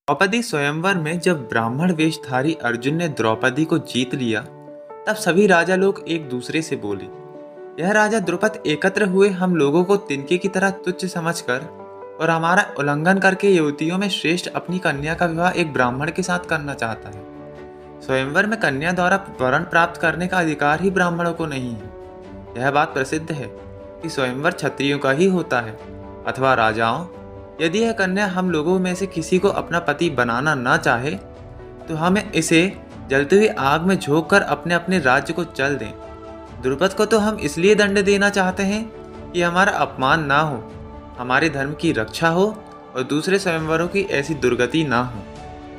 द्रौपदी स्वयंवर में जब ब्राह्मण वेशधारी अर्जुन ने द्रौपदी को जीत लिया, तब सभी राजा लोग एक दूसरे से बोले, यह राजा द्रुपद एकत्र हुए हम लोगों को तिनके की तरह तुच्छ समझकर और हमारा उल्लंघन करके युवतियों में श्रेष्ठ अपनी कन्या का विवाह एक ब्राह्मण के साथ करना चाहता है। स्वयंवर में कन्या द्वारा वरण प्राप्त करने का अधिकार ही ब्राह्मणों को नहीं है। यह बात प्रसिद्ध है कि स्वयंवर क्षत्रियों का ही होता है अथवा राजाओं। यदि यह कन्या हम लोगों में से किसी को अपना पति बनाना ना चाहे तो हमें इसे जलती हुई आग में झोंक कर अपने अपने राज्य को चल दें। द्रुपद को तो हम इसलिए दंड देना चाहते हैं कि हमारा अपमान ना हो, हमारे धर्म की रक्षा हो और दूसरे स्वयंवरों की ऐसी दुर्गति ना हो।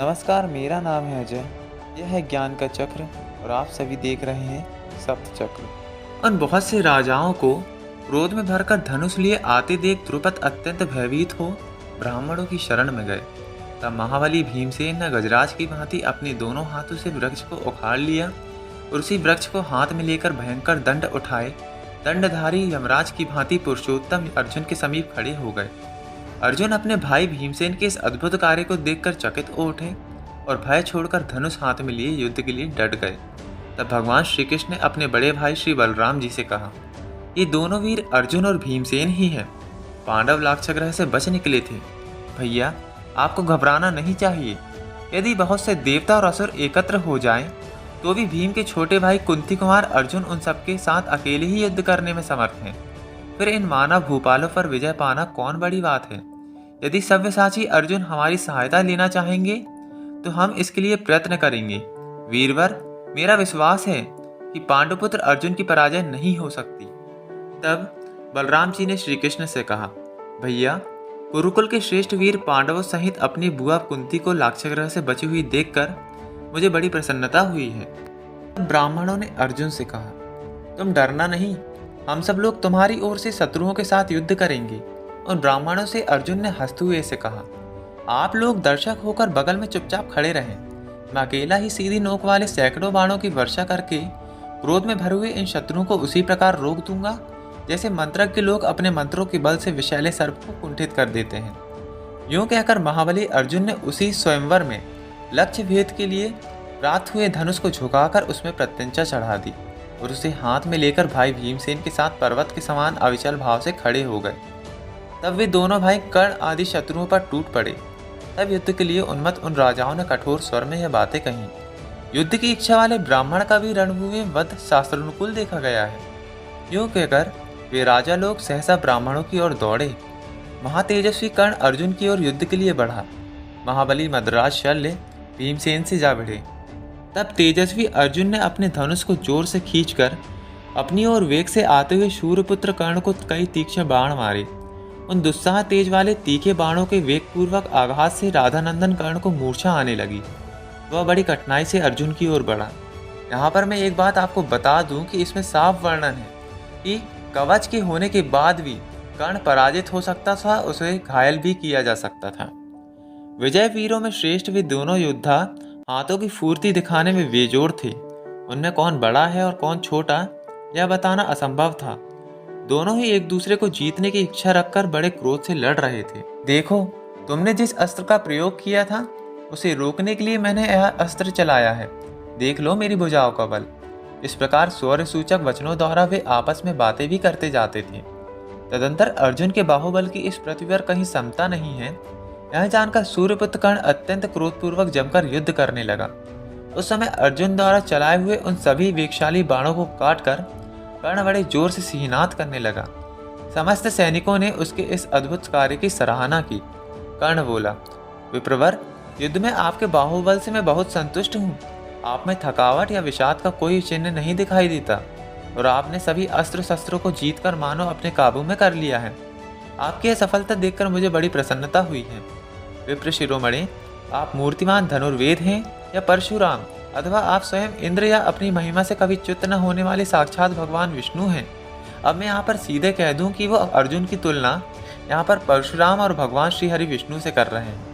नमस्कार, मेरा नाम है अजय। यह है ज्ञान का चक्र और आप सभी देख रहे हैं सप्त चक्र। उन बहुत से राजाओं को क्रोध में भरकर धनुष लिए आते देख द्रुपद अत्यंत भयभीत हो ब्राह्मणों की शरण में गए। तब महाबली भीमसेन ने गजराज की भांति अपने दोनों हाथों से वृक्ष को उखाड़ लिया और उसी वृक्ष को हाथ में लेकर भयंकर दंड उठाए दंडधारी यमराज की भांति पुरुषोत्तम अर्जुन के समीप खड़े हो गए। अर्जुन अपने भाई भीमसेन के इस अद्भुत कार्य को देखकर चकित हो उठे और भय छोड़कर धनुष हाथ में लिए युद्ध के लिए डट गए। तब भगवान श्री कृष्ण ने अपने बड़े भाई श्री बलराम जी से कहा, ये दोनों वीर अर्जुन और भीमसेन ही हैं। पांडव लाक्षागृह से बच निकले थे। भैया, आपको घबराना नहीं चाहिए। यदि बहुत से देवता और असुर एकत्र हो जाएं, तो भी भीम के छोटे भाई कुंती कुमार अर्जुन उन सबके साथ अकेले ही युद्ध करने में समर्थ हैं। फिर इन मानव भूपालों पर विजय पाना कौन बड़ी बात है। यदि सव्यसाची अर्जुन हमारी सहायता लेना चाहेंगे तो हम इसके लिए प्रयत्न करेंगे। वीरवर, मेरा विश्वास है कि पांडुपुत्र अर्जुन की पराजय नहीं हो सकती। तब बलराम जी ने श्री कृष्ण से कहा, भैया, कुरुकुल के श्रेष्ठ वीर पांडवों सहित अपनी बुआ कुंती को लाक्षागृह से बची हुई देखकर मुझे बड़ी प्रसन्नता हुई है। ब्राह्मणों ने अर्जुन से कहा, तुम डरना नहीं, हम सब लोग तुम्हारी ओर से शत्रुओं के साथ युद्ध करेंगे। उन ब्राह्मणों से अर्जुन ने हंसते हुए से कहा, आप लोग दर्शक होकर बगल में चुपचाप खड़े रहें। मैं अकेला ही सीधी नोक वाले सैकड़ों बाणों की वर्षा करके क्रोध में भरे हुए इन शत्रुओं को उसी प्रकार रोक दूंगा जैसे मंत्रज्ञ लोग अपने मंत्रों के बल से विषैले सर्प को कुंठित कर देते हैं। यूं कहकर महाबली अर्जुन ने उसी स्वयंवर में लक्ष्य भेद के लिए प्राप्त हुए धनुष को झुकाकर उसमें प्रत्यंचा चढ़ा दी और उसे हाथ में लेकर भाई भीमसेन के साथ पर्वत के समान अविचल भाव से खड़े हो गए। तब वे दोनों भाई कर्ण आदि शत्रुओं पर टूट पड़े। तब युद्ध के लिए उन्मत्त उन राजाओं ने कठोर स्वर में यह बातें कहीं। युद्ध की इच्छा वाले ब्राह्मण का भी रणभूमि में वध शास्त्रानुकूल देखा गया है। यूं कहकर वे राजा लोग सहसा ब्राह्मणों की ओर दौड़े। महातेजस्वी कर्ण अर्जुन की ओर युद्ध के लिए बढ़ा। महाबली मद्राज शल्य भीमसेन से जा भिड़े। तब तेजस्वी अर्जुन ने अपने धनुष को जोर से खींचकर अपनी ओर वेग से आते हुए शूरपुत्र कर्ण को कई तीक्ष्ण बाण मारे। उन दुस्साह तेज वाले तीखे बाणों के वेगपूर्वक आघात से राधानंदन कर्ण को मूर्छा आने लगी। वह बड़ी कठिनाई से अर्जुन की ओर बढ़ा। यहाँ पर मैं एक बात आपको बता दूं कि इसमें साफ वर्णन है कि कवच के होने के बाद भी कर्ण पराजित हो सकता था, उसे घायल भी किया जा सकता था। विजय वीरों में श्रेष्ठ वे दोनों योद्धा हाथों की फुर्ती दिखाने में बेजोड़ थे। उनमें कौन बड़ा है और कौन छोटा यह बताना असंभव था। दोनों ही एक दूसरे को जीतने की इच्छा रखकर बड़े क्रोध से लड़ रहे थे। देखो, तुमने जिस अस्त्र का प्रयोग किया था उसे रोकने के लिए मैंने यह अस्त्र चलाया है। देख लो मेरी भुजाओं का बल। इस प्रकार शौर्य सूचक वचनों द्वारा वे आपस में बातें भी करते जाते थे। तदंतर अर्जुन के बाहुबल की इस पृथ्वी पर कहीं समता नहीं है, यह जानकर सूर्यपुत्र कर्ण अत्यंत क्रोधपूर्वक जमकर युद्ध करने लगा। उस समय अर्जुन द्वारा चलाए हुए उन सभी वेगशाली बाणों को काटकर कर्ण बड़े जोर से सिंहनाद करने लगा। समस्त सैनिकों ने उसके इस अद्भुत कार्य की सराहना की। कर्ण बोला, विप्रवर, युद्ध में आपके बाहुबल से मैं बहुत संतुष्ट हूँ। आप में थकावट या विषाद का कोई चिन्ह नहीं दिखाई देता और आपने सभी अस्त्र शस्त्रों को जीतकर मानो अपने काबू में कर लिया है। आपकी यह सफलता देखकर मुझे बड़ी प्रसन्नता हुई है। विप्र शिरोमणि, आप मूर्तिमान धनुर्वेद हैं या परशुराम, अथवा आप स्वयं इंद्र या अपनी महिमा से कभी च्युत न होने वाले साक्षात भगवान विष्णु हैं। अब मैं यहाँ पर सीधे कह दूँ कि वो अर्जुन की तुलना यहाँ पर परशुराम और भगवान श्री हरि विष्णु से कर रहे हैं।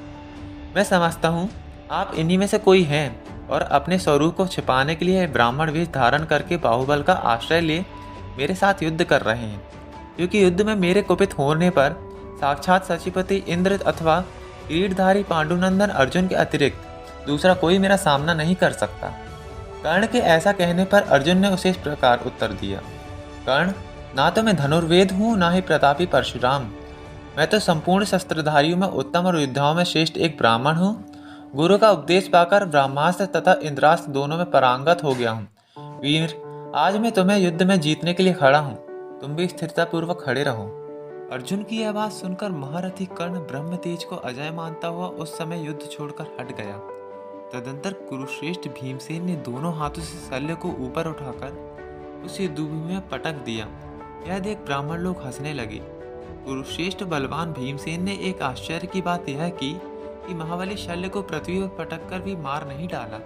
मैं समझता हूँ आप इन्हीं में से कोई हैं और अपने स्वरूप को छिपाने के लिए ब्राह्मण वेश धारण करके बाहुबल का आश्रय ले मेरे साथ युद्ध कर रहे हैं। क्योंकि युद्ध में मेरे कुपित होने पर साक्षात सचिपति इंद्र अथवा किरीटधारी पांडुनंदन अर्जुन के अतिरिक्त दूसरा कोई मेरा सामना नहीं कर सकता। कर्ण के ऐसा कहने पर अर्जुन ने उसे इस प्रकार उत्तर दिया, कर्ण, ना तो मैं धनुर्वेद हूँ, ना ही प्रतापी परशुराम। मैं तो संपूर्ण शस्त्रधारियों में उत्तम और योद्धाओं में श्रेष्ठ एक ब्राह्मण हूँ। गुरु का उपदेश पाकर ब्रह्मास्त्र तथा इंद्रास्त्र दोनों में पारंगत हो गया हूँ। वीर, आज मैं तुम्हें युद्ध में जीतने के लिए खड़ा हूँ। तुम भी स्थिरतापूर्वक खड़े रहो। अर्जुन की यह बात सुनकर महारथी कर्ण ब्रह्म तेज को अजय मानता हुआ उस समय युद्ध छोड़कर हट गया। तदंतर कुरुश्रेष्ठ भीमसेन ने दोनों हाथों से शल्य को ऊपर उठाकर उस युद्धभूमि में पटक दिया। यह देख ब्राह्मण लोग हंसने लगे। कुरुश्रेष्ठ बलवान भीमसेन ने एक आश्चर्य की बात यह की कि महाबली शल्य को पृथ्वी पर पटक कर भी मार नहीं डाला।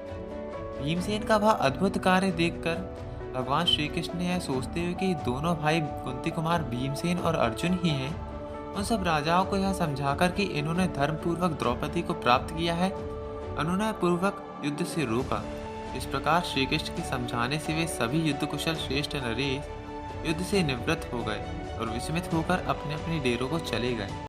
भीमसेन का वह अद्भुत कार्य देखकर भगवान श्री कृष्ण ने यह सोचते हुए कि दोनों भाई कुंती कुमार भीमसेन और अर्जुन ही हैं, उन सब राजाओं को यह समझाकर कि इन्होंने धर्मपूर्वक द्रौपदी को प्राप्त किया है, अनुनय पूर्वक युद्ध से रोका। इस प्रकार श्री कृष्ण के समझाने से वे सभी युद्ध कुशल श्रेष्ठ नरेश युद्ध से निवृत्त हो गए और विस्मित होकर अपने अपने डेरों को चले गए।